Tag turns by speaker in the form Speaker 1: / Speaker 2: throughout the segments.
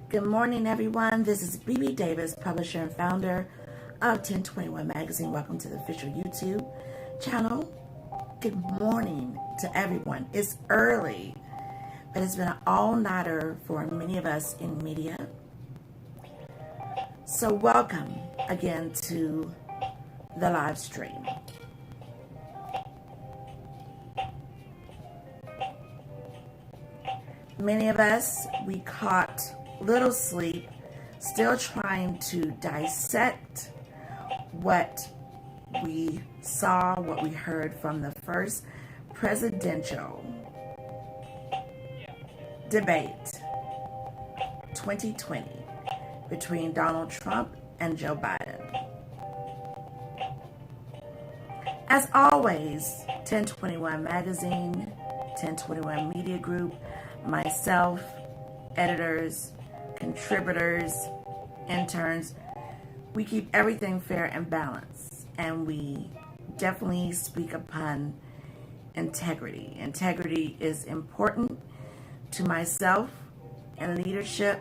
Speaker 1: Good morning, everyone. This is BEBE Davis, publisher and founder of 1021 Magazine. Welcome to the official YouTube channel. Good morning to everyone. It's early, but it's been an all-nighter for many of us in media. So welcome again to the live stream. Many of us, we caught little sleep, still trying to dissect what we saw, what we heard from the first presidential debate 2020 between Donald Trump and Joe Biden. As always, 1021 Magazine, 1021 Media Group, myself, editors, contributors, interns, we keep everything fair and balanced, and we definitely speak upon integrity. Integrity is important to myself and leadership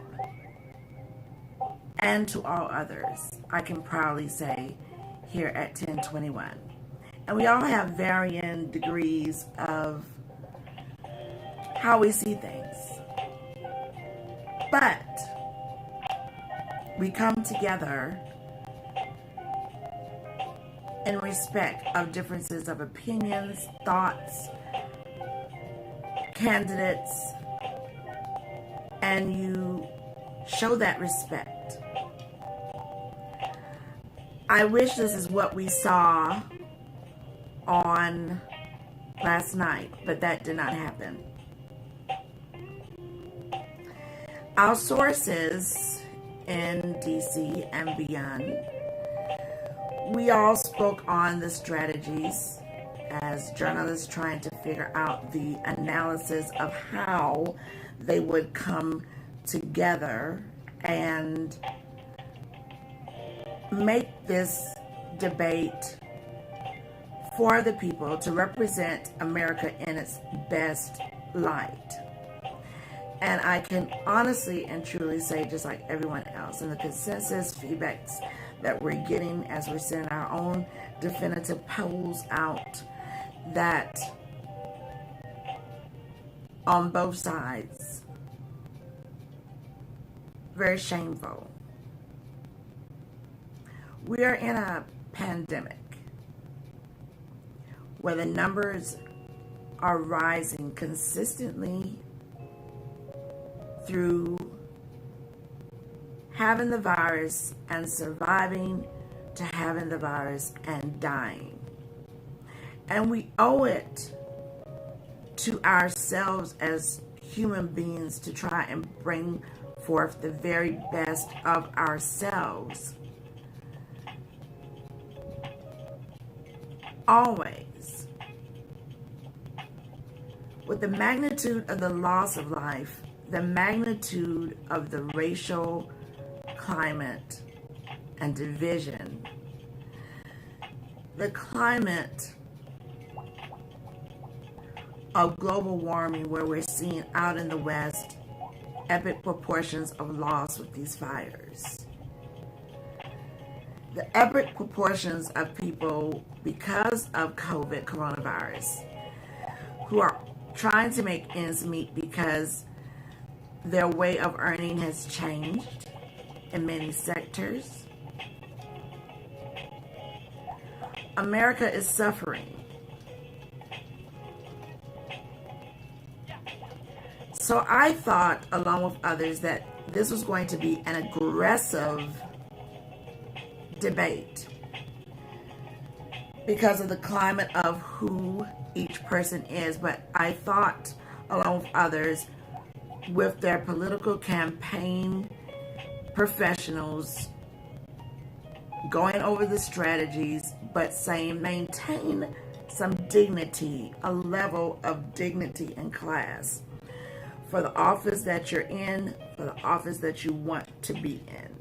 Speaker 1: and to all others, I can proudly say, here at 1021. And we all have varying degrees of how we see things. But we come together in respect of differences of opinions, thoughts, candidates, and you show that respect. I wish this is what we saw on last night, but that did not happen. Our sources in DC and beyond, we all spoke on the strategies as journalists trying to figure out the analysis of how they would come together and make this debate for the people to represent America in its best light. And I can honestly and truly say, just like everyone else, and the consensus feedbacks that we're getting as we're sending our own definitive polls out, that on both sides, very shameful. We are in a pandemic where the numbers are rising consistently through having the virus and surviving to having the virus and dying. And we owe it to ourselves as human beings to try and bring forth the very best of ourselves. Always. With the magnitude of the loss of life, the magnitude of the racial climate and division, the climate of global warming where we're seeing out in the West epic proportions of loss with these fires. The epic proportions of people because of coronavirus, who are trying to make ends meet because their way of earning has changed in many sectors. America is suffering. So I thought, along with others, that this was going to be an aggressive debate because of the climate of who each person is. But I thought, along with others, with their political campaign professionals going over the strategies, but saying maintain some dignity, a level of dignity and class for the office that you're in, for the office that you want to be in.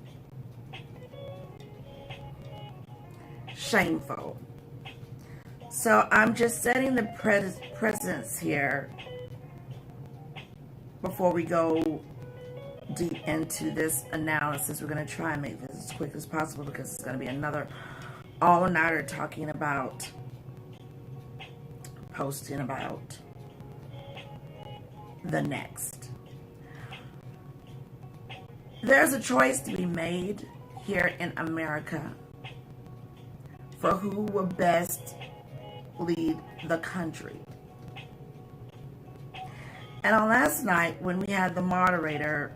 Speaker 1: Shameful. So I'm just setting the precedence here before we go deep into this analysis. We're going to try and make this as quick as possible because it's going to be another all-nighter talking about, posting about the next. There's a choice to be made here in America for who will best lead the country. And on last night, when we had the moderator,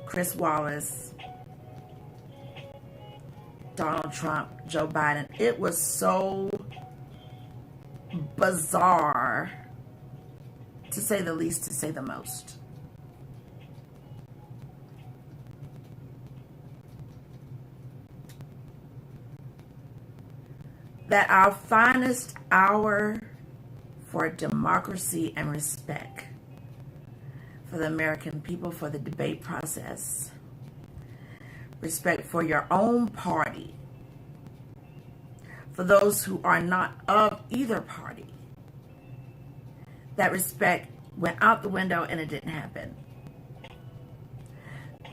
Speaker 1: Chris Wallace, Donald Trump, Joe Biden, it was so bizarre, to say the least, to say the most. That our finest hour for democracy and respect for the American people, for the debate process, respect for your own party, for those who are not of either party, that respect went out the window and it didn't happen.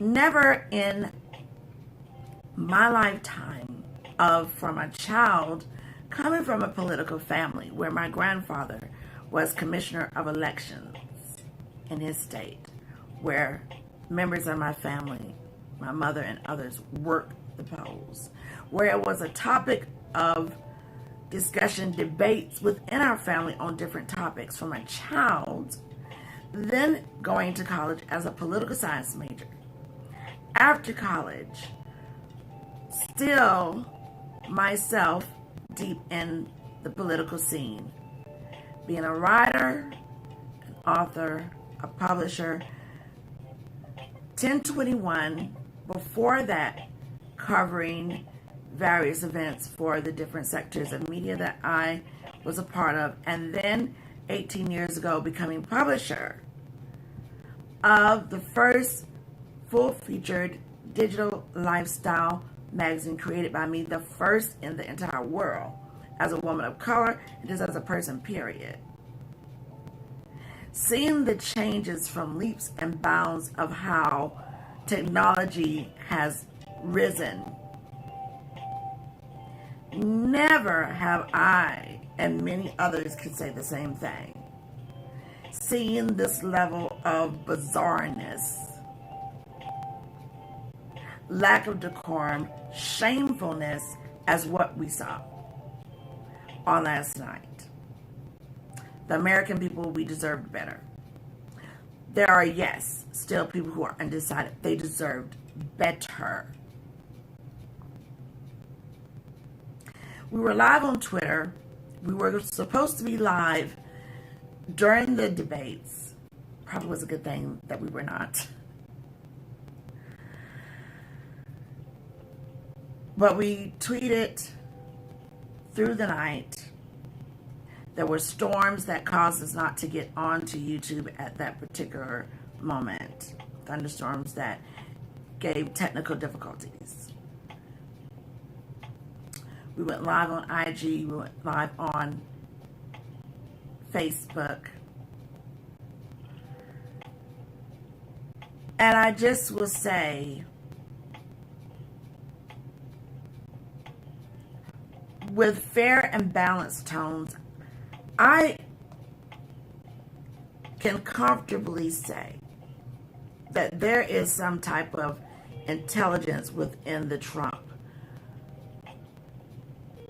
Speaker 1: Never in my lifetime from a child coming from a political family where my grandfather was commissioner of elections in his state, where members of my family, my mother and others, worked the polls, where it was a topic of discussion, debates within our family on different topics, from a child, then going to college as a political science major. After college, still myself deep in the political scene, being a writer, an author, a publisher. 1021, before that, covering various events for the different sectors of media that I was a part of, and then 18 years ago becoming publisher of the first full-featured digital lifestyle magazine created by me, the first in the entire world, as a woman of color and just as a person, period. Seeing the changes from leaps and bounds of how technology has risen, never have I, and many others can say the same thing, seeing this level of bizarreness, lack of decorum, shamefulness as what we saw on last night. The American people, we deserved better. There are, yes, still people who are undecided. They deserved better. We were live on Twitter. We were supposed to be live during the debates. Probably was a good thing that we were not. But we tweeted through the night. There were storms that caused us not to get onto YouTube at that particular moment. Thunderstorms that gave technical difficulties. We went live on IG, we went live on Facebook. And I just will say, with fair and balanced tones, I can comfortably say that there is some type of intelligence within the Trump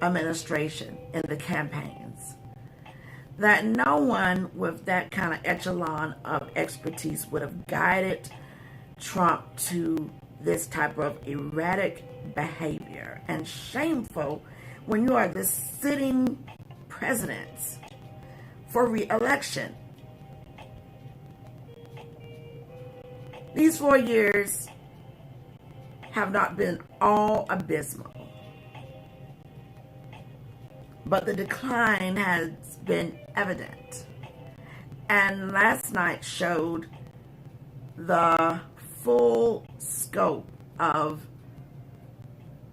Speaker 1: administration in the campaigns, that no one with that kind of echelon of expertise would have guided Trump to this type of erratic behavior, and shameful when you are the sitting president for re-election. These 4 years have not been all abysmal, but the decline has been evident. And last night showed the full scope of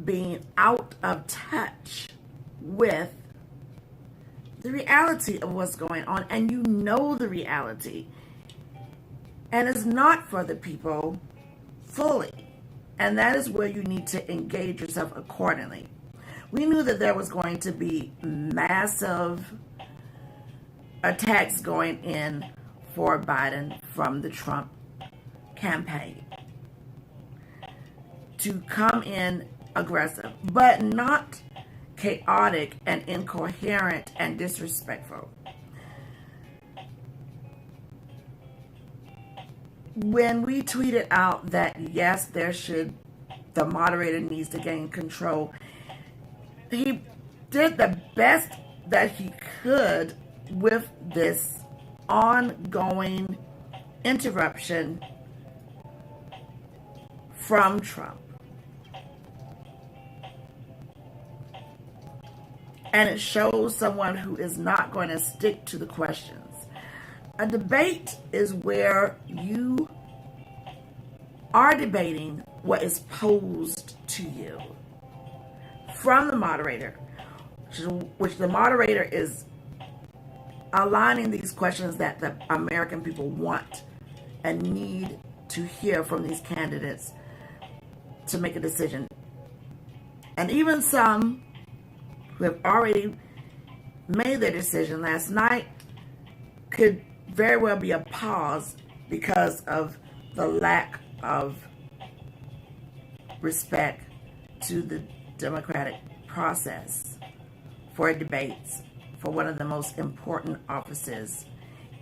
Speaker 1: being out of touch with the reality of what's going on. And you know the reality. And it's not for the people fully. And that is where you need to engage yourself accordingly. We knew that there was going to be massive attacks going in for Biden from the Trump campaign to come in aggressive, but not chaotic and incoherent and disrespectful. When we tweeted out that yes, the moderator needs to gain control, he did the best that he could with this ongoing interruption from Trump. And it shows someone who is not going to stick to the questions. A debate is where you are debating what is posed to you from the moderator, which the moderator is aligning these questions that the American people want and need to hear from these candidates to make a decision. And even some who have already made their decision last night could very well be a pause because of the lack of respect to the democratic process for debates for one of the most important offices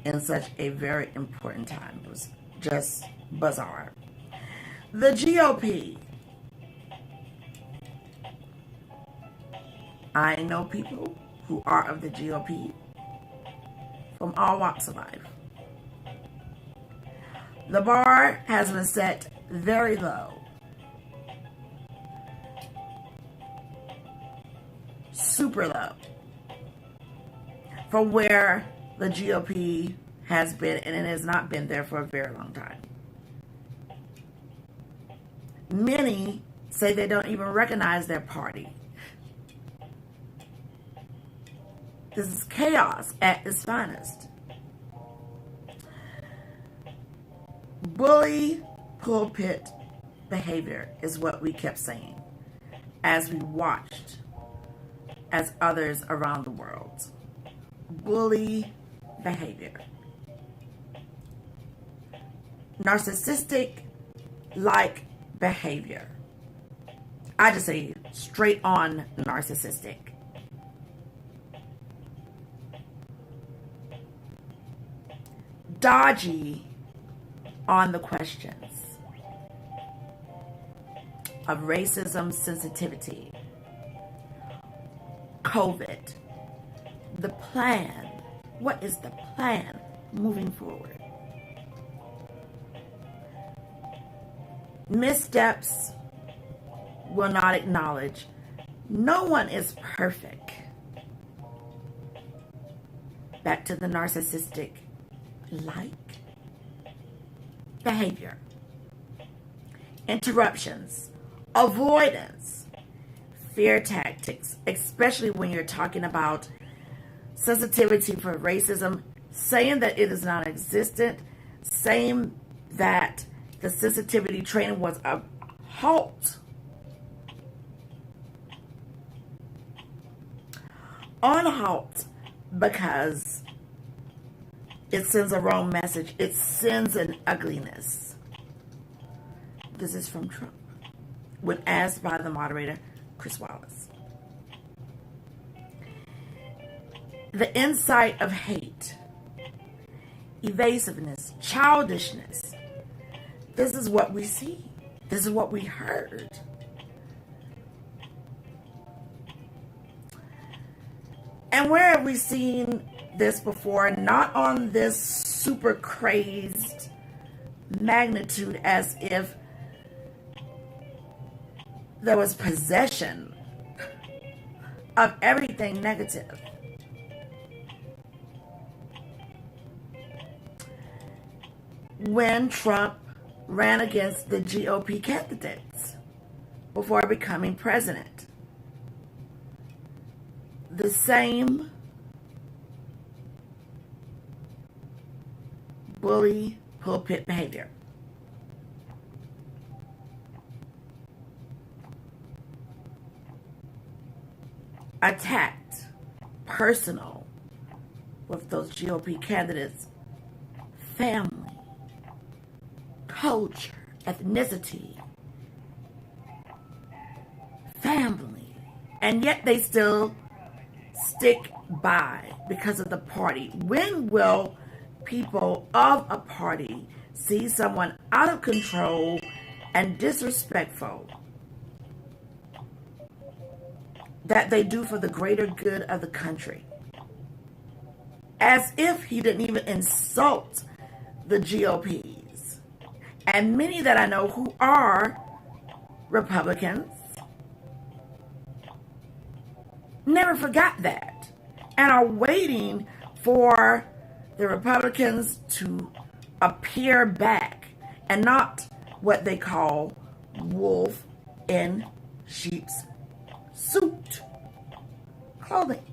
Speaker 1: in such a very important time. It was just bizarre. The GOP. I know people who are of the GOP from all walks of life. The bar has been set very low. Super low. From where the GOP has been, and it has not been there for a very long time. Many say they don't even recognize their party. This is chaos at its finest. Bully pulpit behavior is what we kept saying as we watched as others around the world. Bully behavior. Narcissistic-like behavior. I just say straight on narcissistic. Dodgy on the questions of racism sensitivity, COVID, the plan. What is the plan moving forward? Missteps will not acknowledge. No one is perfect. Back to the narcissistic like behavior. Interruptions, avoidance, fear tactics, especially when you're talking about sensitivity for racism, saying that it is non-existent, saying that the sensitivity training was a halt. On halt because it sends a wrong message. It sends an ugliness. This is from Trump when asked by the moderator, Chris Wallace. The insight of hate, evasiveness, childishness. This is what we see. This is what we heard. And where have we seen this before? Not on this super crazed magnitude as if there was possession of everything negative. When Trump ran against the GOP candidates before becoming president, the same bully pulpit behavior. Attacked, personal, with those GOP candidates, family, culture, ethnicity, family, and yet they still stick by because of the party. When will people of a party see someone out of control and disrespectful that they do for the greater good of the country? As if he didn't even insult the GOPs. And many that I know who are Republicans never forgot that and are waiting for the Republicans to appear back and not what they call wolf in sheep's suit clothing.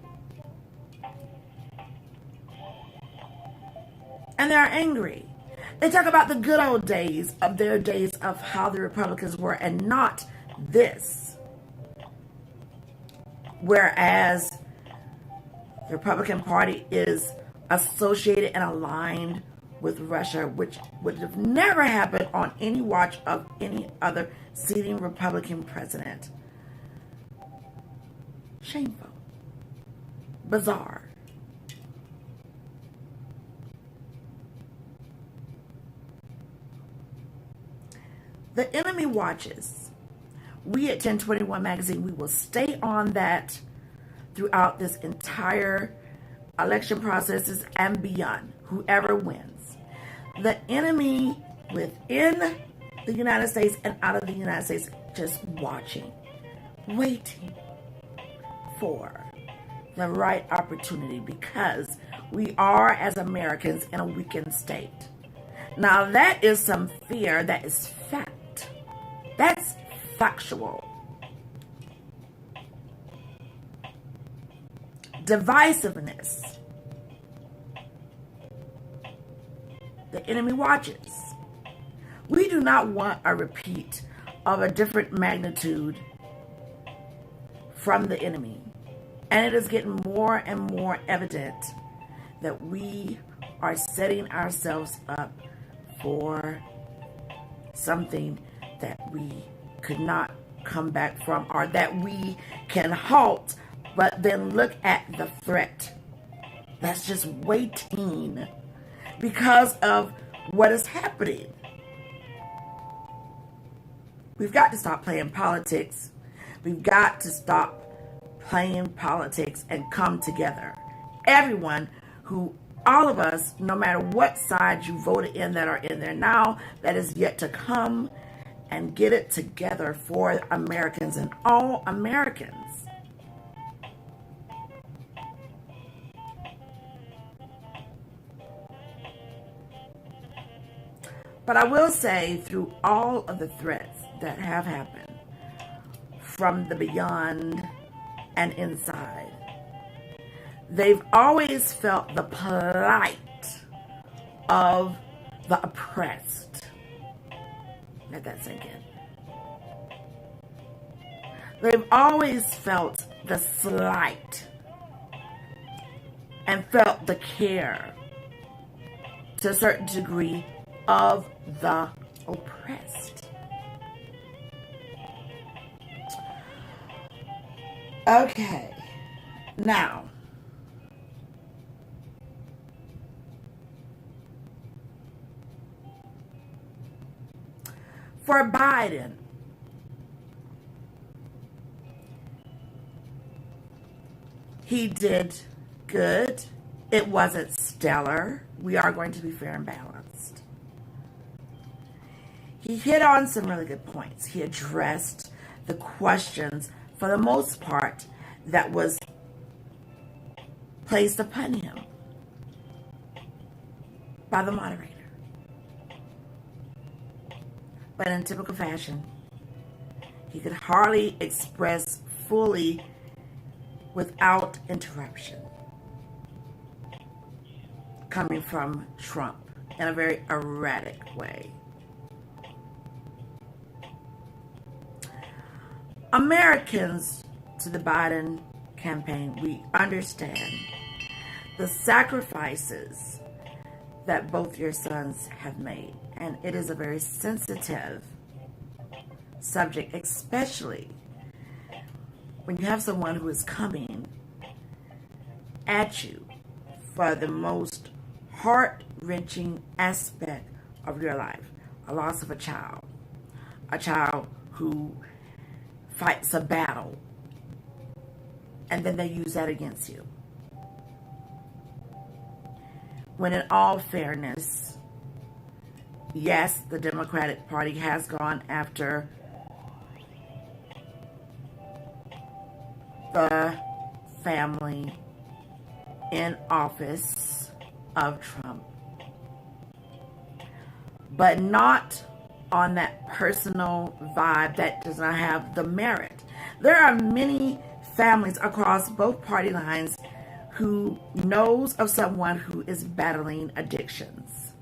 Speaker 1: And they're angry. They talk about the good old days of their days of how the Republicans were and not this. Whereas the Republican Party is associated and aligned with Russia, which would have never happened on any watch of any other sitting Republican president. Shameful. Bizarre. The enemy watches. We at 1021 Magazine, we will stay on that throughout this entire election processes and beyond, whoever wins. The enemy within the United States and out of the United States just watching, waiting for the right opportunity, because we are, as Americans, in a weakened state. Now, that is some fear that is fact. That's factual. Divisiveness. The enemy watches. We do not want a repeat of a different magnitude from the enemy. And it is getting more and more evident that we are setting ourselves up for something that we could not come back from, or that we can halt, but then look at the threat that's just waiting because of what is happening. We've got to stop playing politics. We've got to stop playing politics and come together. Everyone all of us, no matter what side you voted in that are in there now, that is yet to come and get it together for Americans and all Americans. But I will say, through all of the threats that have happened from the beyond and inside, they've always felt the plight of the oppressed. Let that sink in. They've always felt the slight and felt the care to a certain degree of the oppressed. Okay, now, for Biden, he did good. It wasn't stellar. We are going to be fair and balanced. he hit on some really good points. He addressed the questions, for the most part, that was placed upon him by the moderator. But in typical fashion, he could hardly express fully without interruption, coming from Trump in a very erratic way. Americans to the Biden campaign, we understand the sacrifices that both your sons have made. And it is a very sensitive subject, especially when you have someone who is coming at you for the most heart-wrenching aspect of your life, a loss of a child who fights a battle, and then they use that against you. When in all fairness, yes, the Democratic Party has gone after the family in office of Trump, but not on that personal vibe that does not have the merit. There are many families across both party lines who knows of someone who is battling addictions,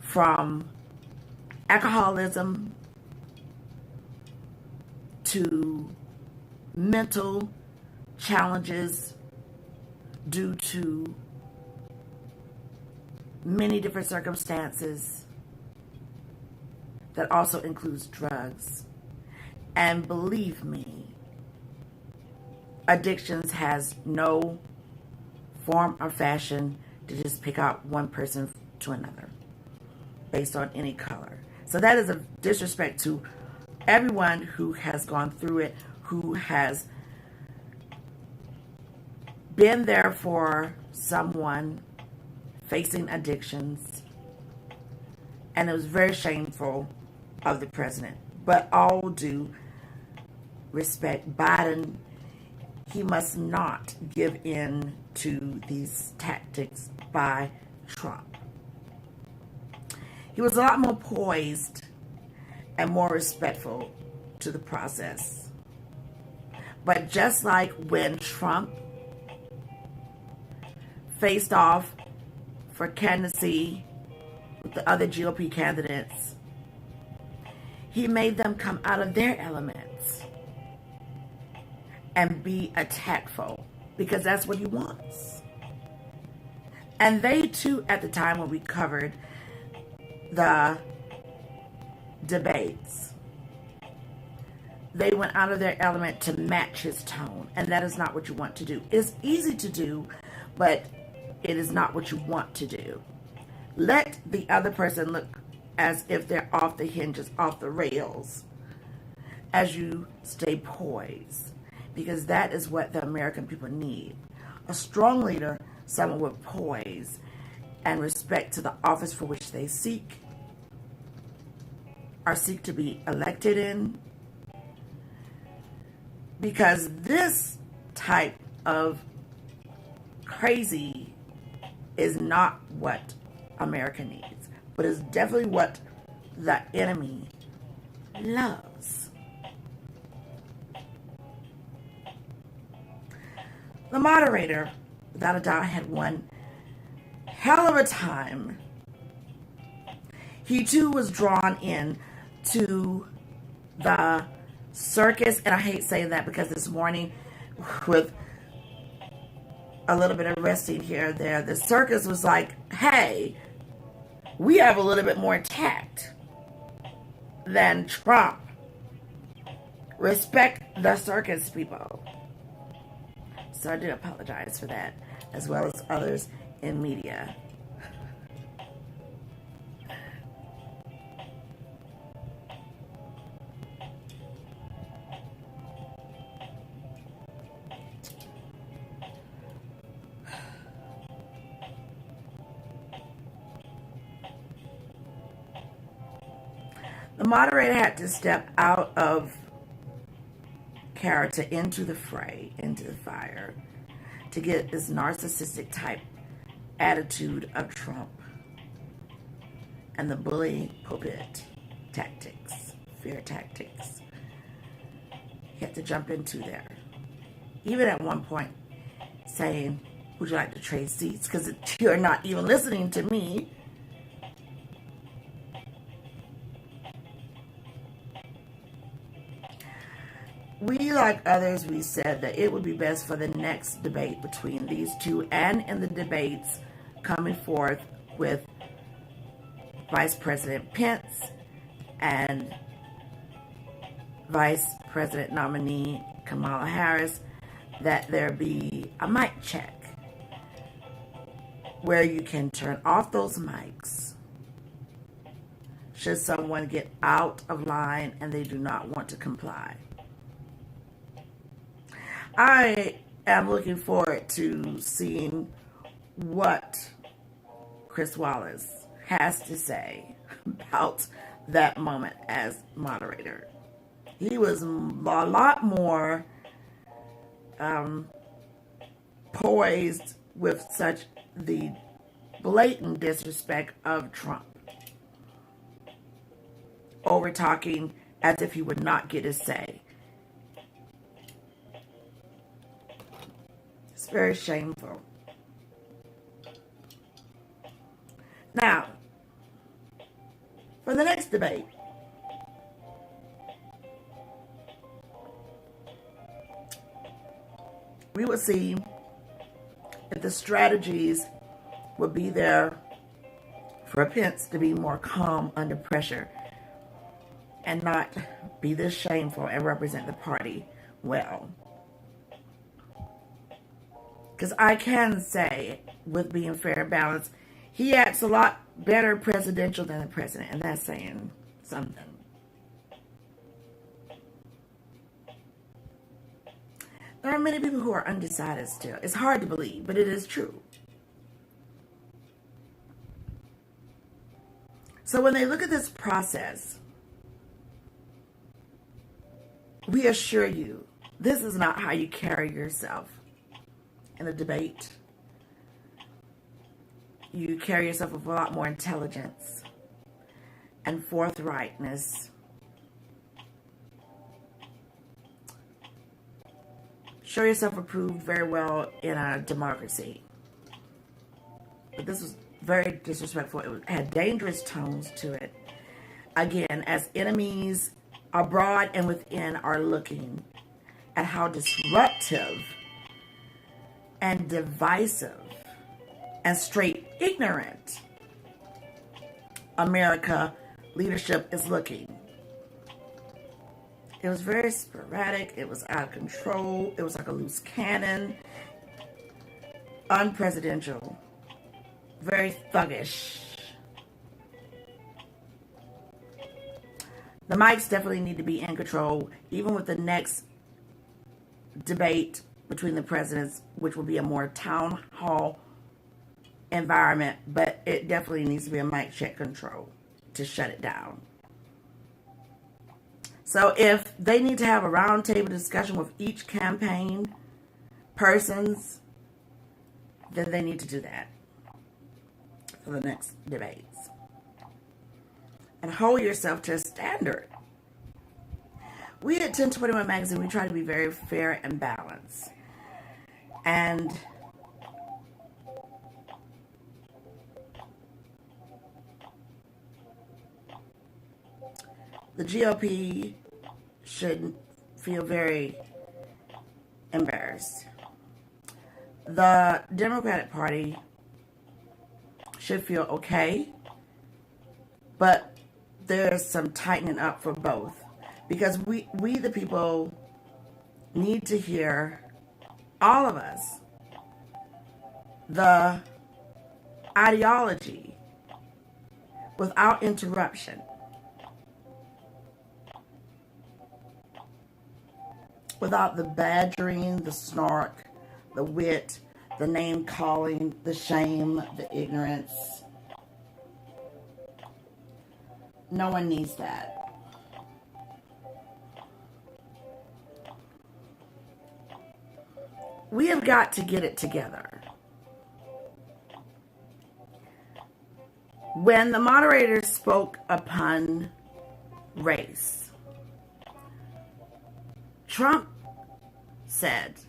Speaker 1: from alcoholism to mental challenges due to many different circumstances that also includes drugs. And believe me, addictions has no form or fashion to just pick out one person to another based on any color. So that is a disrespect to everyone who has gone through it, who has been there for someone facing addictions. And it was very shameful of the president. But all due respect, Biden, he must not give in to these tactics by Trump. He was a lot more poised and more respectful to the process. But just like when Trump faced off for candidacy with the other GOP candidates, he made them come out of their elements and be attackful, because that's what he wants. And they too, at the time when we covered the debates, they went out of their element to match his tone, and that is not what you want to do. It's easy to do, but it is not what you want to do. Let the other person look as if they're off the hinges, off the rails, as you stay poised, because that is what the American people need. A strong leader, someone with poise and respect to the office for which they seek or seek to be elected in, because this type of crazy is not what America needs, but is definitely what the enemy loves. The moderator, without a doubt, had one hell of a time. He too was drawn in to the circus, and I hate saying that because this morning, with a little bit of resting here and there, the circus was like, hey, we have a little bit more tact than Trump. Respect the circus, people. So I do apologize for that, as well as others in media. The moderator had to step out of character into the fray, into the fire, to get this narcissistic type attitude of Trump and the bully pulpit tactics, fear tactics. He had to jump into there. Even at one point saying, would you like to trade seats? Because you're not even listening to me. We, like others, we said that it would be best for the next debate between these two, and in the debates coming forth with Vice President Pence and Vice President nominee Kamala Harris, that there be a mic check where you can turn off those mics should someone get out of line and they do not want to comply. I am looking forward to seeing what Chris Wallace has to say about that moment as moderator. He was a lot more poised with such the blatant disrespect of Trump, over talking as if he would not get his say. It's very shameful. Now, for the next debate, we will see if the strategies will be there for Pence to be more calm under pressure and not be this shameful and represent the party well. Because I can say, with being fair and balanced, he acts a lot better presidential than the president, and that's saying something. There are many people who are undecided still. It's hard to believe, but it is true. So when they look at this process, we assure you, this is not how you carry yourself in a debate. You carry yourself with a lot more intelligence and forthrightness. Show yourself approved very well in a democracy. But this was very disrespectful. It had dangerous tones to it. Again, as enemies abroad and within are looking at how disruptive and divisive and straight ignorant America leadership is looking. It was very sporadic. It was out of control. It was like a loose cannon. Unpresidential. Very thuggish. The mics definitely need to be in control, even with the next debate between the presidents, which will be a more town hall environment, but it definitely needs to be a mic check control to shut it down. So if they need to have a roundtable discussion with each campaign persons, then they need to do that for the next debates. And hold yourself to a standard. We at 1021 Magazine, we try to be very fair and balanced. And the GOP should feel very embarrassed. The Democratic Party should feel okay, but there's some tightening up for both, because we the people need to hear, all of us, the ideology without interruption, without the badgering, the snark, the wit, the name calling, the shame, the ignorance. No one needs that. we have got to get it together. When the moderator spoke upon race, Trump said,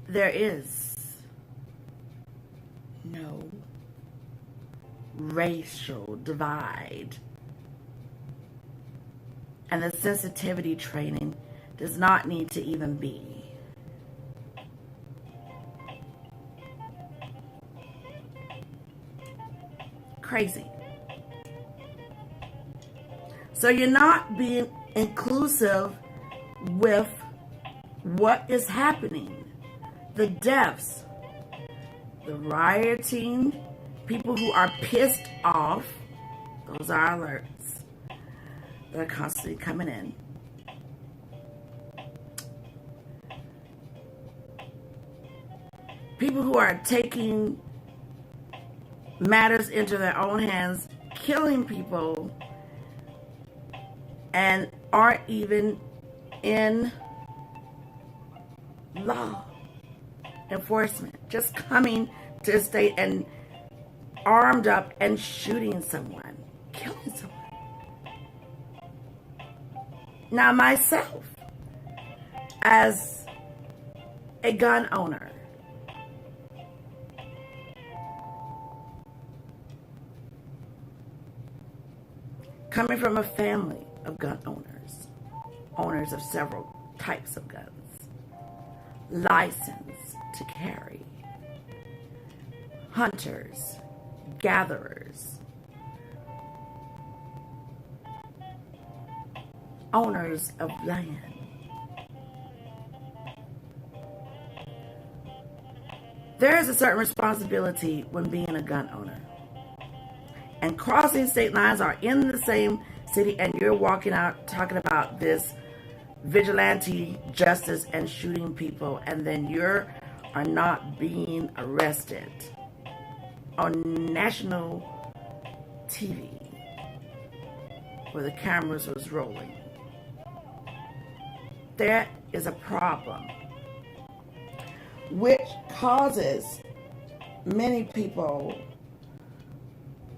Speaker 1: there is no racial divide, and the sensitivity training does not need to even be. Crazy. So you're not being inclusive with what is happening. The deaths, the rioting, people who are pissed off, those are alerts that are constantly coming in. People who are taking matters into their own hands, killing people, and aren't even in law enforcement, just coming to the state and armed up and shooting someone, killing someone. Now, myself, as a gun owner, coming from a family of gun owners, owners of several types of guns, licensed to carry, hunters, gatherers, owners of land. There is a certain responsibility when being a gun owner. And crossing state lines are in the same city, and you're walking out talking about this vigilante justice and shooting people, and then you are not being arrested on national TV where the cameras was rolling. That is a problem, which causes many people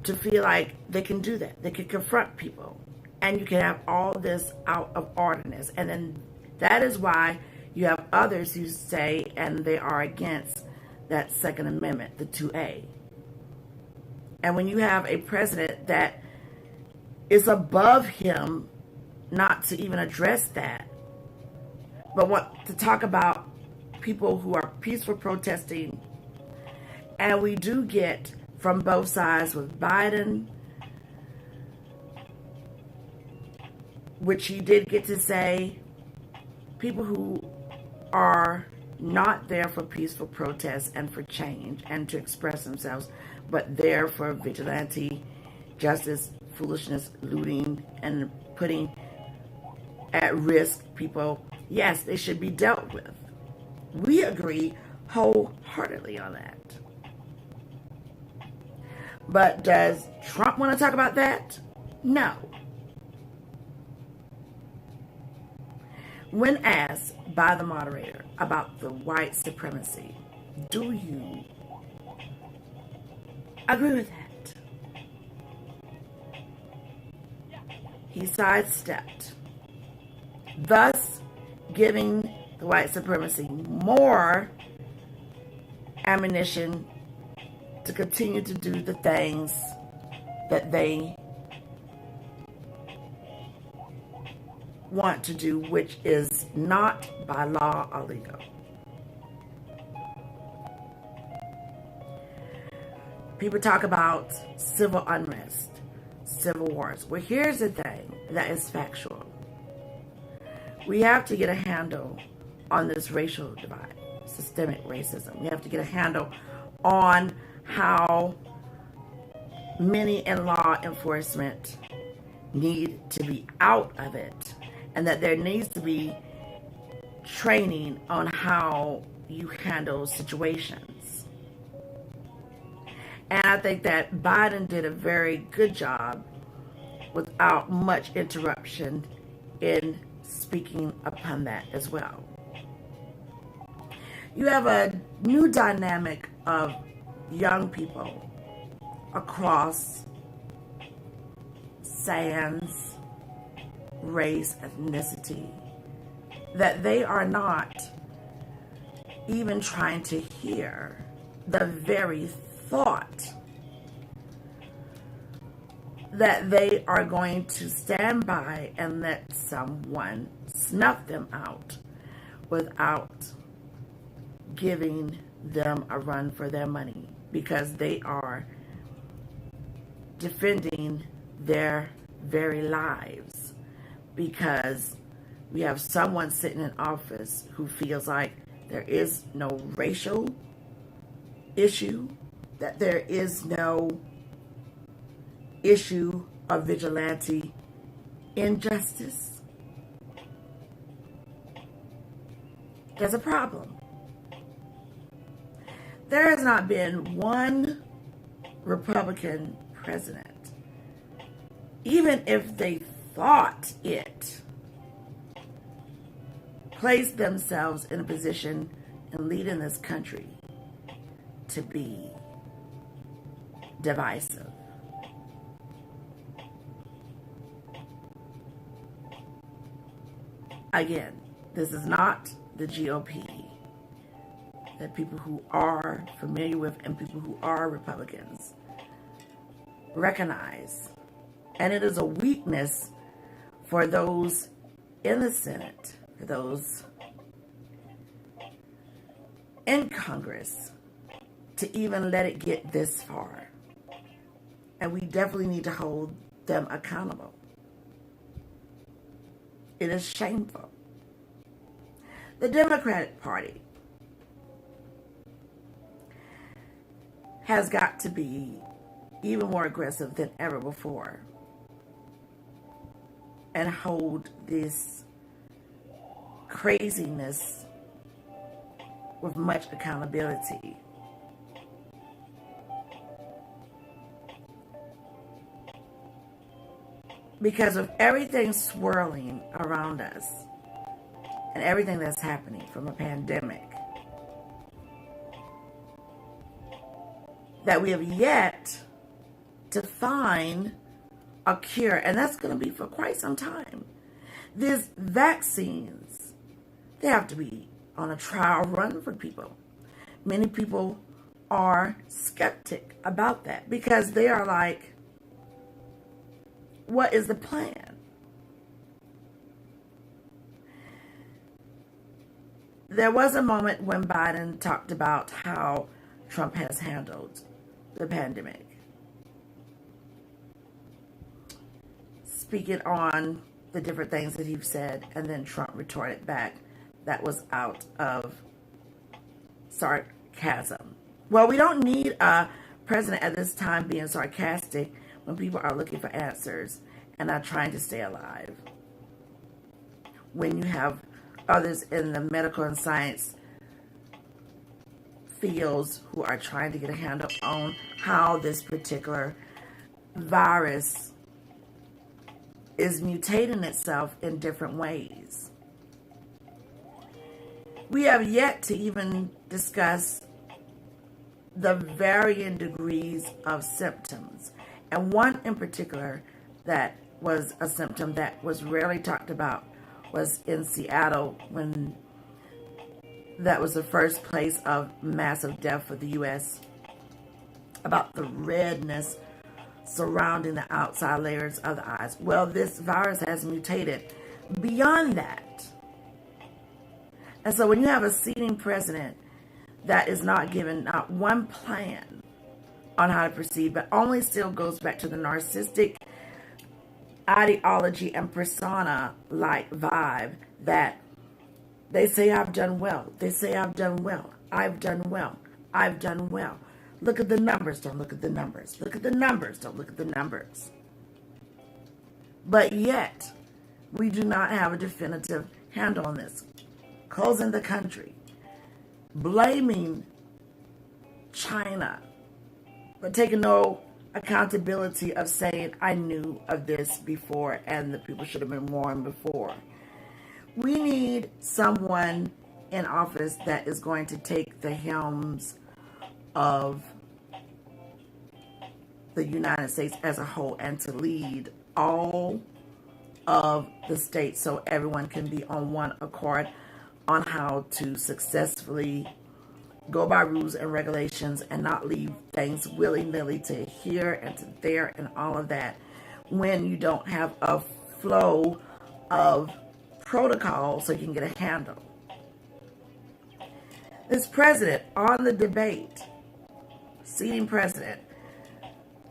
Speaker 1: to feel like they can do that. They can confront people. And you can have all this out of orderness. And then that is why you have others who say, and they are against that Second Amendment, the 2A. And when you have a president that is above him not to even address that, but want to talk about people who are peaceful protesting, and we do get from both sides with Biden, which he did get to say, people who are not there for peaceful protests and for change and to express themselves, but there for vigilante justice, foolishness, looting, and putting at risk people. Yes, they should be dealt with. We agree wholeheartedly on that. But does Trump want to talk about that? No. When asked by the moderator about the white supremacy, do you agree with that? He sidestepped, thus giving the white supremacy more ammunition to continue to do the things that they want to do, which is not by law or legal. People talk about civil unrest, civil wars. Well, here's the thing that is factual. We have to get a handle on this racial divide, systemic racism. We have to get a handle on how many in law enforcement need to be out of it, and that there needs to be training on how you handle situations. And I think that Biden did a very good job without much interruption in speaking upon that as well. You have a new dynamic of young people across sans race, ethnicity, that they are not even trying to hear the very thought that they are going to stand by and let someone snuff them out without giving them a run for their money, because they are defending their very lives, because we have someone sitting in office who feels like there is no racial issue, that there is no issue of vigilante injustice. There's a problem. There has not been one Republican president, even if they thought it, placed themselves in a position and leading this country to be divisive. Again, this is not the GOP that people who are familiar with and people who are Republicans recognize. And it is a weakness for those in the Senate, for those in Congress, to even let it get this far. And we definitely need to hold them accountable. It is shameful. The Democratic Party has got to be even more aggressive than ever before and hold this craziness with much accountability. Because of everything swirling around us and everything that's happening from a pandemic, that we have yet to find a cure, and that's going to be for quite some time. These vaccines, they have to be on a trial run for people. Many people are skeptic about that because they are like, what is the plan? There was a moment when Biden talked about how Trump has handled the pandemic, speaking on the different things that he said, and then Trump retorted back that was out of sarcasm. Well, we don't need a president at this time being sarcastic when people are looking for answers and are trying to stay alive. When you have others in the medical and science fields who are trying to get a handle on how this particular virus is mutating itself in different ways. We have yet to even discuss the varying degrees of symptoms. And one in particular that was a symptom that was rarely talked about was in Seattle, when that was the first place of massive death for the U.S. about the redness surrounding the outside layers of the eyes. Well, this virus has mutated beyond that. And so when you have a sitting president that is not given not one plan on how to proceed, but only still goes back to the narcissistic ideology and persona-like vibe that they say, I've done well. They say, I've done well. I've done well. I've done well. Look at the numbers. Don't look at the numbers. Look at the numbers. Don't look at the numbers. But yet, we do not have a definitive handle on this. Closing the country. Blaming China for taking no accountability of saying, I knew of this before and the people should have been warned before. We need someone in office that is going to take the helms of the United States as a whole and to lead all of the states so everyone can be on one accord on how to successfully go by rules and regulations and not leave things willy-nilly to here and to there and all of that when you don't have a flow of protocol so you can get a handle. This president on the debate, seating president,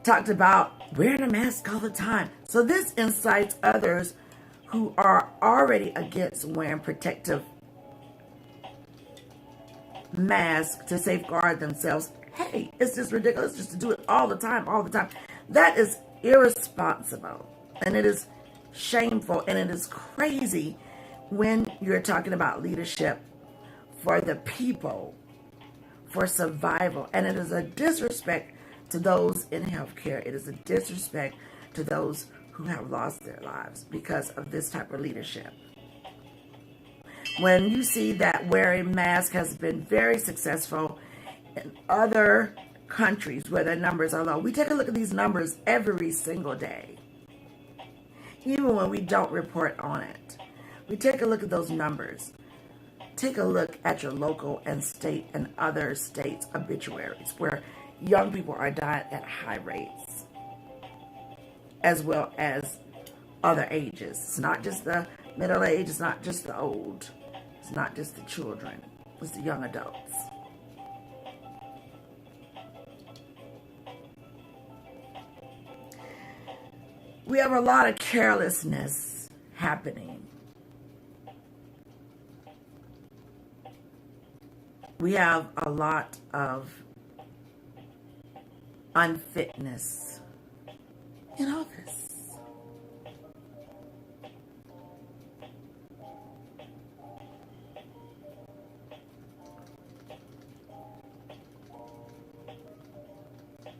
Speaker 1: talked about wearing a mask all the time. So this incites others who are already against wearing protective masks to safeguard themselves. Hey, it's just ridiculous just to do it all the time, all the time. That is irresponsible, and it is shameful, and it is crazy when you're talking about leadership for the people, for survival. And it is a disrespect to those in healthcare. It is a disrespect to those who have lost their lives because of this type of leadership. When you see that wearing masks has been very successful in other countries where the numbers are low, we take a look at these numbers every single day. Even when we don't report on it, we take a look at those numbers. Take a look at your local and state and other states' obituaries where young people are dying at high rates, as well as other ages. It's not just the middle age, it's not just the old, it's not just the children, it's the young adults. We have a lot of carelessness happening. We have a lot of unfitness in office.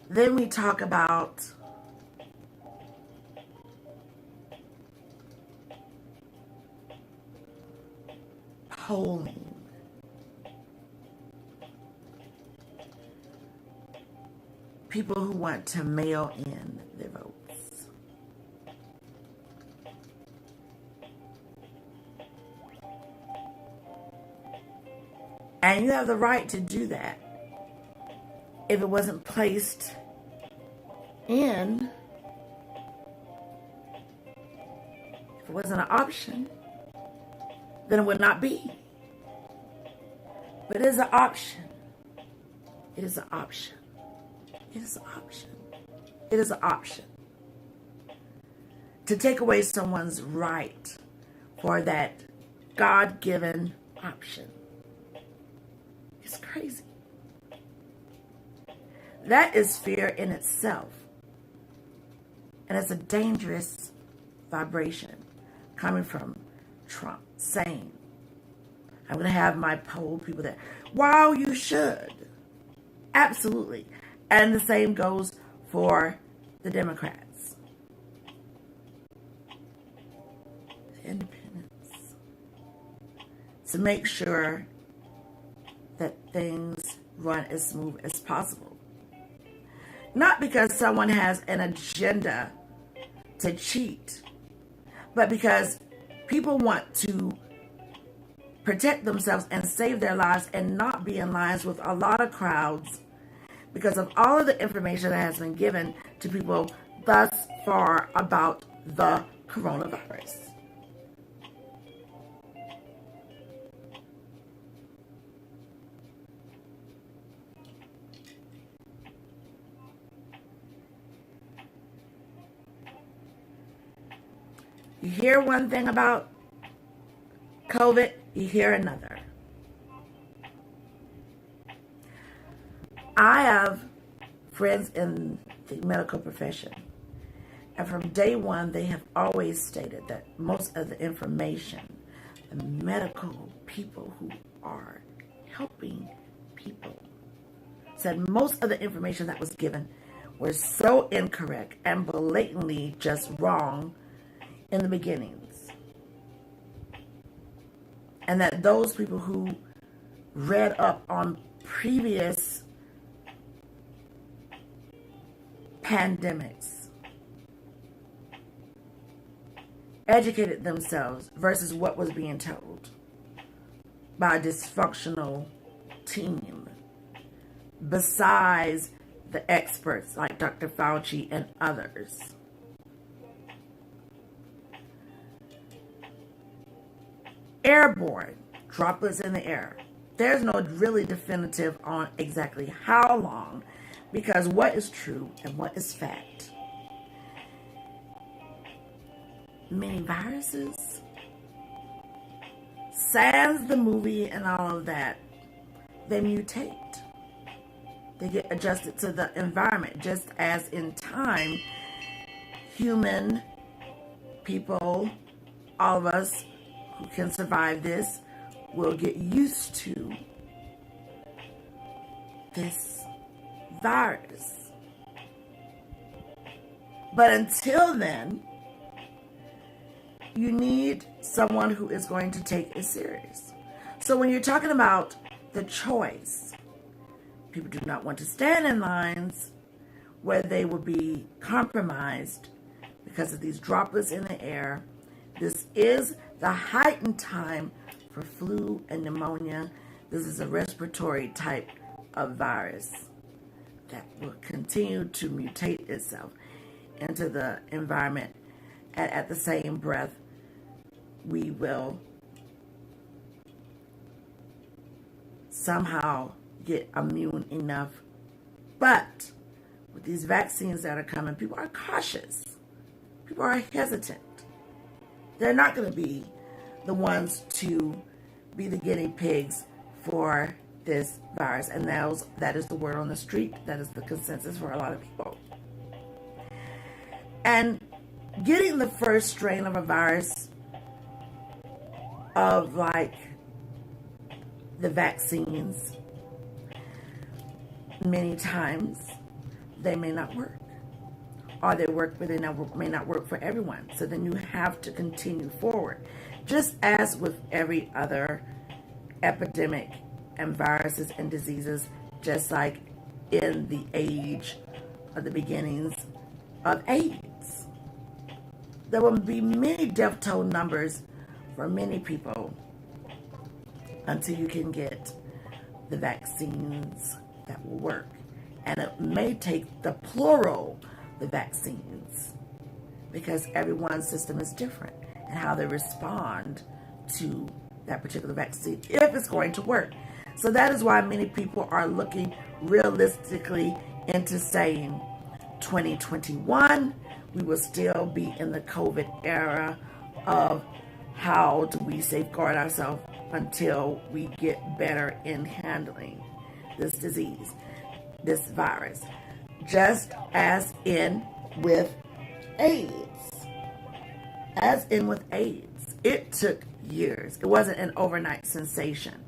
Speaker 1: Then we talk about polling. People who want to mail in their votes. And you have the right to do that. If it wasn't placed in, if it wasn't an option, then it would not be. But it is an option. It is an option. It is an option. It is an option. To take away someone's right for that God-given option. It's crazy. That is fear in itself. And it's a dangerous vibration coming from Trump saying, I'm going to have my poll people there. Wow, you should. Absolutely. And the same goes for the Democrats. The independents. To make sure that things run as smooth as possible. Not because someone has an agenda to cheat, but because people want to protect themselves and save their lives and not be in lines with a lot of crowds because of all of the information that has been given to people thus far about the coronavirus. You hear one thing about COVID, you hear another. I have friends in the medical profession, and from day one, they have always stated that most of the information, the medical people who are helping people, said most of the information that was given were so incorrect and blatantly just wrong in the beginnings. And that those people who read up on previous pandemics educated themselves versus what was being told by a dysfunctional team, besides the experts like Dr. Fauci and others. Airborne, droplets in the air. There's no really definitive on exactly how long, because what is true and what is fact. Many viruses, sans the movie and all of that, they mutate. They get adjusted to the environment, just as in time, human people, all of us who can survive this, will get used to this virus. But until then, you need someone who is going to take it serious. So when you're talking about the choice, people do not want to stand in lines where they will be compromised because of these droplets in the air. This is the heightened time for flu and pneumonia. This is a respiratory type of virus that will continue to mutate itself into the environment. And at the same breath, we will somehow get immune enough. But with these vaccines that are coming, people are cautious. People are hesitant. They're not going to be the ones to be the guinea pigs for this virus. And that is the word on the street. That is the consensus for a lot of people. And getting the first strain of a virus of like the vaccines, many times they may not work, or they work but they may not work for everyone. So then you have to continue forward, just as with every other epidemic and viruses and diseases, just like in the age of the beginnings of AIDS. There will be many death toll numbers for many people until you can get the vaccines that will work. And it may take the plural, the vaccines, because everyone's system is different and how they respond to that particular vaccine, if it's going to work. So that is why many people are looking realistically into saying 2021, we will still be in the COVID era of how do we safeguard ourselves until we get better in handling this disease, this virus. Just as in with AIDS. As in with AIDS, it took years. It wasn't an overnight sensation.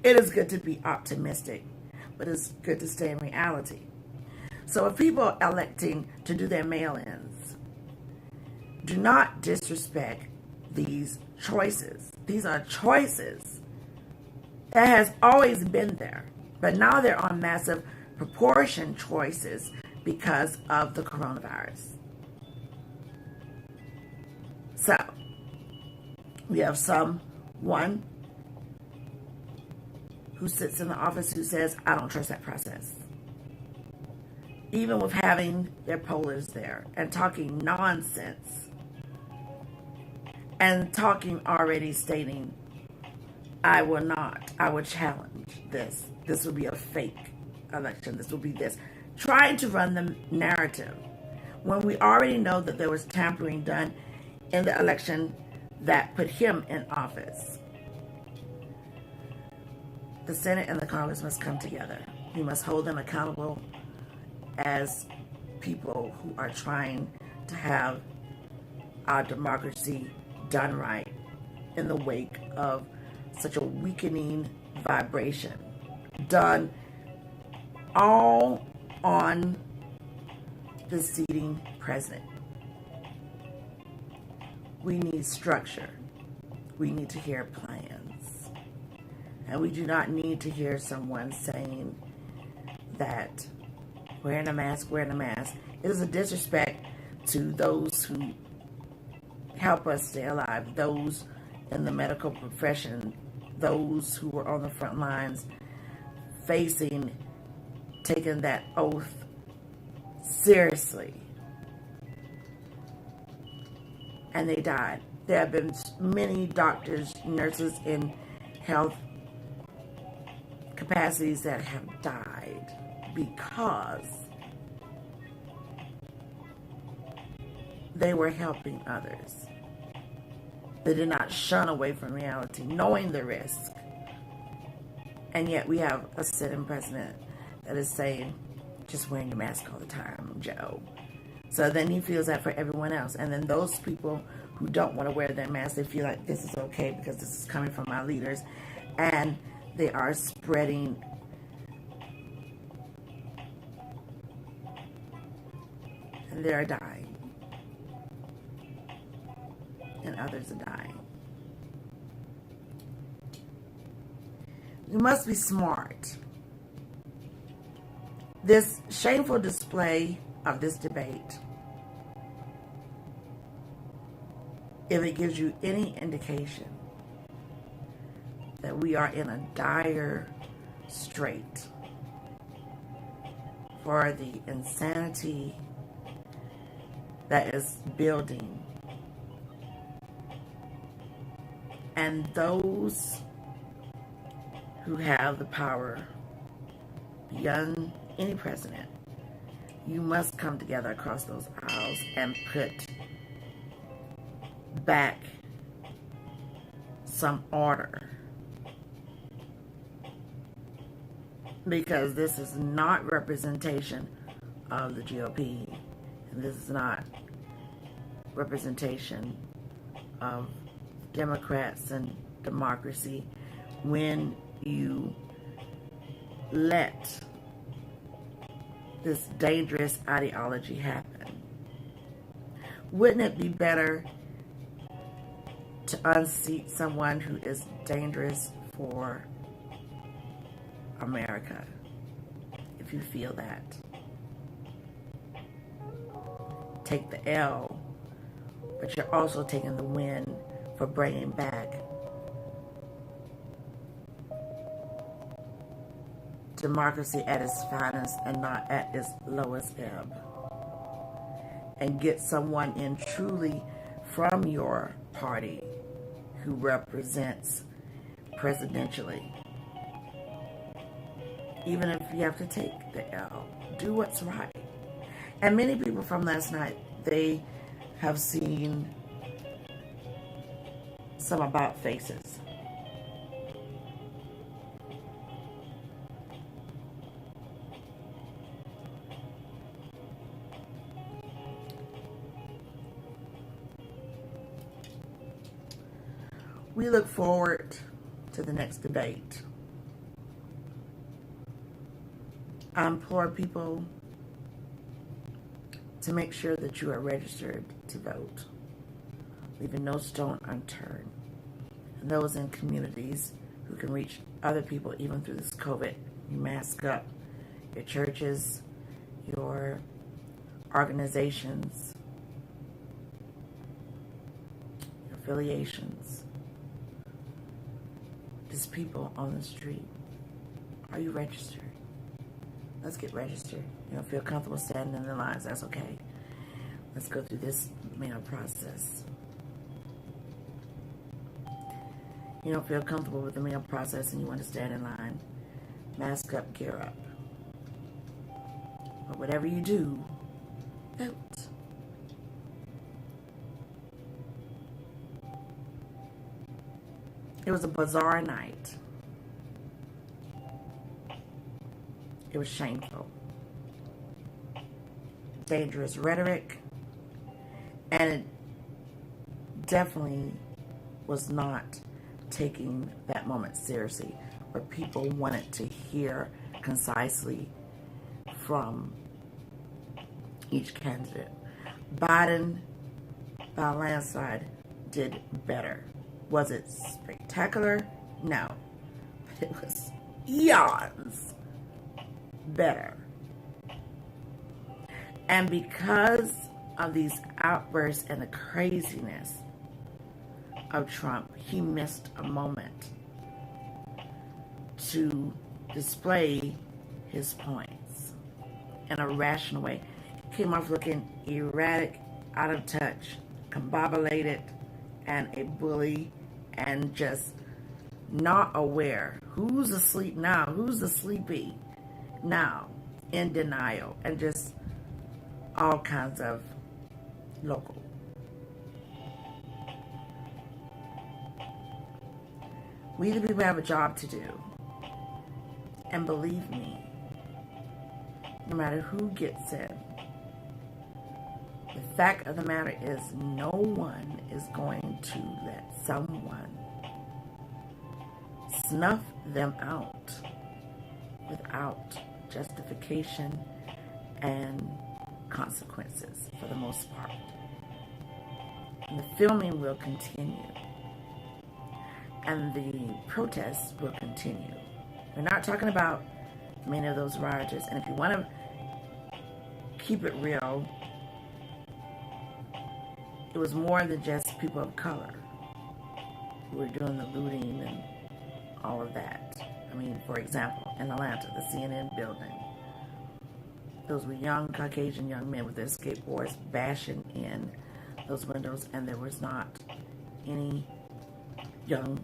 Speaker 1: It is good to be optimistic, but it's good to stay in reality. So if people are electing to do their mail-ins, do not disrespect these choices. These are choices that has always been there, but now they're on massive proportion choices because of the coronavirus. So we have someone who sits in the office who says, I don't trust that process. Even with having their pollers there and talking nonsense and talking already stating, I will challenge this. This will be a fake election. This will be this. Trying to run the narrative when we already know that there was tampering done in the election that put him in office. The Senate and the Congress must come together. We must hold them accountable as people who are trying to have our democracy done right in the wake of such a weakening vibration done all on the sitting president. We need structure. We need to hear plans. And we do not need to hear someone saying that wearing a mask. It is a disrespect to those who help us stay alive, those in the medical profession, those who were on the front lines taking that oath seriously. And they died. There have been many doctors, nurses in health capacities that have died because they were helping others. They did not shun away from reality, knowing the risk. And yet we have a sitting president that is saying, just wearing your mask all the time, Joe. So then he feels that for everyone else. And then those people who don't want to wear their mask, they feel like this is okay because this is coming from our leaders. And they are spreading and they are dying. And others are dying. You must be smart. This shameful display of this debate, if it gives you any indication that we are in a dire strait for the insanity that is building, and those who have the power beyond any president, you must come together across those aisles and put back some order. Because this is not representation of the GOP. And this is not representation of Democrats and democracy when you let this dangerous ideology happen. Wouldn't it be better to unseat someone who is dangerous for America, if you feel that? Take the L, but you're also taking the win for bringing back democracy at its finest and not at its lowest ebb. And get someone in truly from your party who represents presidentially. Even if you have to take the L, do what's right. And many people from last night, they have seen some about faces. We look forward to the next debate. I implore people to make sure that you are registered to vote, leaving no stone unturned. And those in communities who can reach other people even through this COVID, you mask up. Your churches, your organizations, your affiliations, just people on the street. Are you registered? Let's get registered. You don't feel comfortable standing in the lines, that's okay. Let's go through this mail process. You don't feel comfortable with the mail process and you want to stand in line, mask up, gear up. But whatever you do, vote. It was a bizarre night. It was shameful. Dangerous rhetoric. And it definitely was not taking that moment seriously, where people wanted to hear concisely from each candidate. Biden, by a landslide, did better. Was it spectacular? No. But it was eons better. And because of these outbursts and the craziness of Trump, he missed a moment to display his points in a rational way. He came off looking erratic, out of touch, combobulated, and a bully, and just not aware. Who's asleep now? Who's the sleepy now? In denial, and just all kinds of local. We the people have a job to do. And believe me, no matter who gets in, the fact of the matter is no one is going to let someone snuff them out without justification and consequences for the most part. And the filming will continue. And the protests will continue. We're not talking about many of those rioters. And if you want to keep it real, it was more than just people of color who were doing the looting and all of that. I mean, for example, in Atlanta, the CNN building, those were young Caucasian young men with their skateboards bashing in those windows, and there was not any young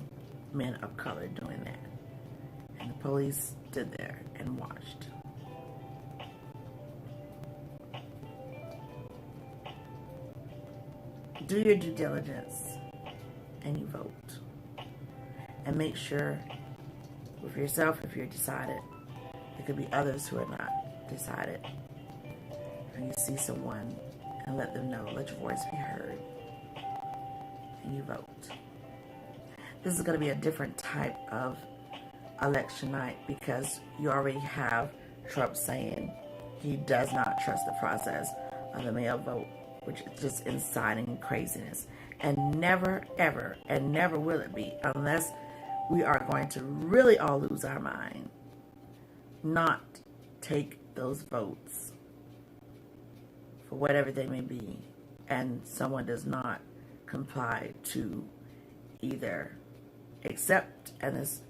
Speaker 1: men of color doing that. And the police stood there and watched. Do your due diligence and you vote. And make sure with yourself, if you're decided, there could be others who are not decided. And you see someone and let them know, let your voice be heard. And you vote. This is going to be a different type of election night because you already have Trump saying he does not trust the process of the mail vote, which is just inciting craziness. And never, ever, and never will it be unless we are going to really all lose our mind, not take those votes for whatever they may be, and someone does not comply to either accept, and this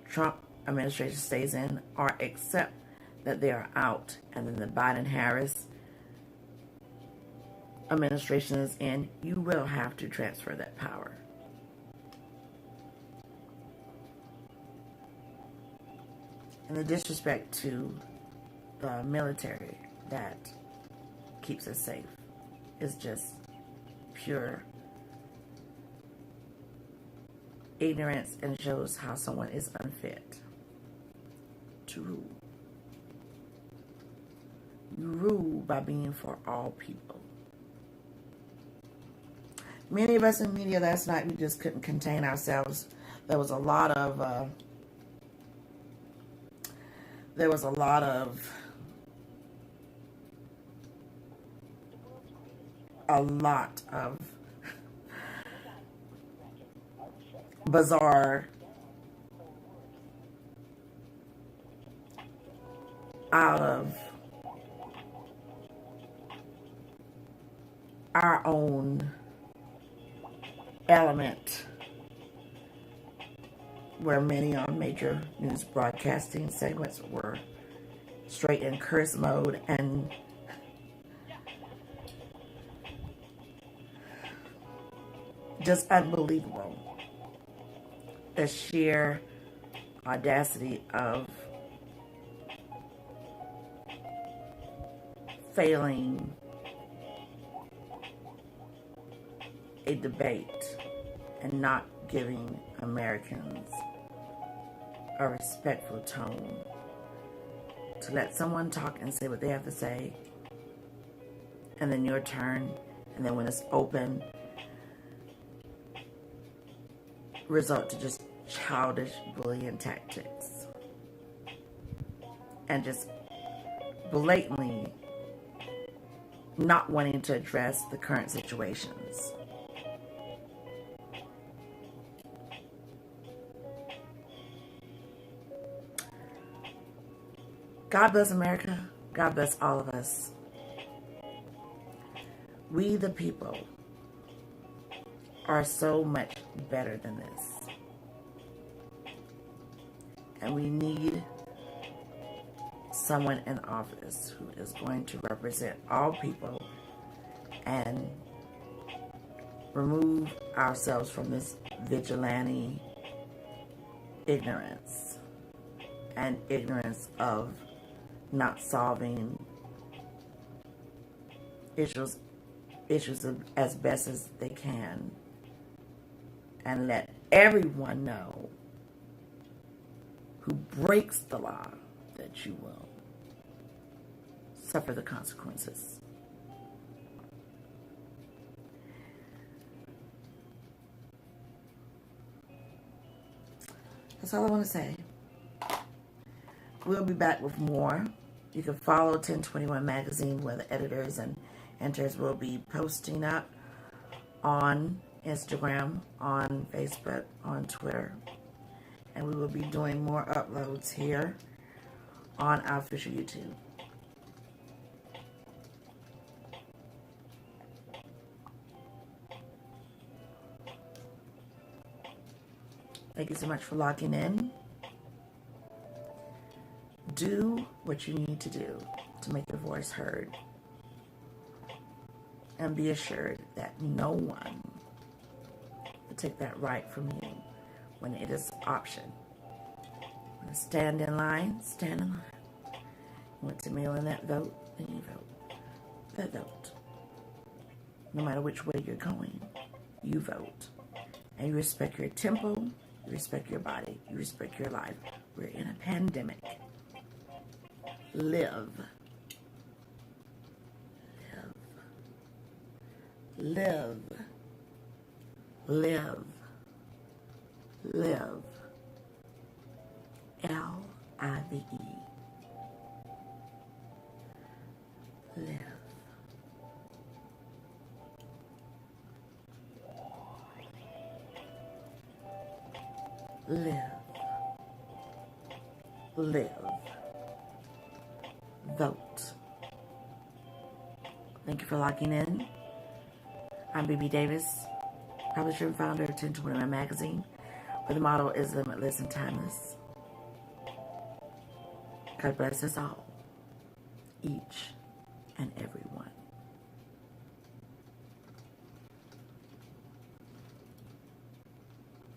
Speaker 1: Trump administration stays in, or accept that they are out, and then the Biden-Harris administration is in. You will have to transfer that power. And the disrespect to the military that keeps us safe is just pure ignorance and shows how someone is unfit to rule. You rule by being for all people. Many of us in media last night, we just couldn't contain ourselves. There was a lot of bizarre out of our own element, where many on major news broadcasting segments were straight in curse mode, and just unbelievable. The sheer audacity of failing a debate and not giving Americans a respectful tone to let someone talk and say what they have to say, and then your turn, and then when it's open, resort to just childish bullying tactics and just blatantly not wanting to address the current situations. God bless America. God bless all of us. We the people are so much better than this. And we need someone in office who is going to represent all people and remove ourselves from this vigilante ignorance and ignorance of not solving issues as best as they can, and let everyone know who breaks the law that you will suffer the consequences. That's all I want to say. We'll be back with more. You can follow 1021 Magazine, where the editors and editors will be posting up on Instagram, on Facebook, on Twitter. And we will be doing more uploads here on our official YouTube. Thank you so much for logging in. Do what you need to do to make your voice heard. And be assured that no one will take that right from you when it is an option. Want to stand in line? Stand in line. You want to mail in that vote? Then you vote. That vote. No matter which way you're going, you vote. And you respect your temple, you respect your body, you respect your life. We're in a pandemic. Live. Live. Live. Live. L-I-V-E. Live. Live. Live. Vote. Thank you for logging in. I'm BB Davis, publisher and founder of 1021 Magazine, where the motto is limitless and timeless. God bless us all, each and every one.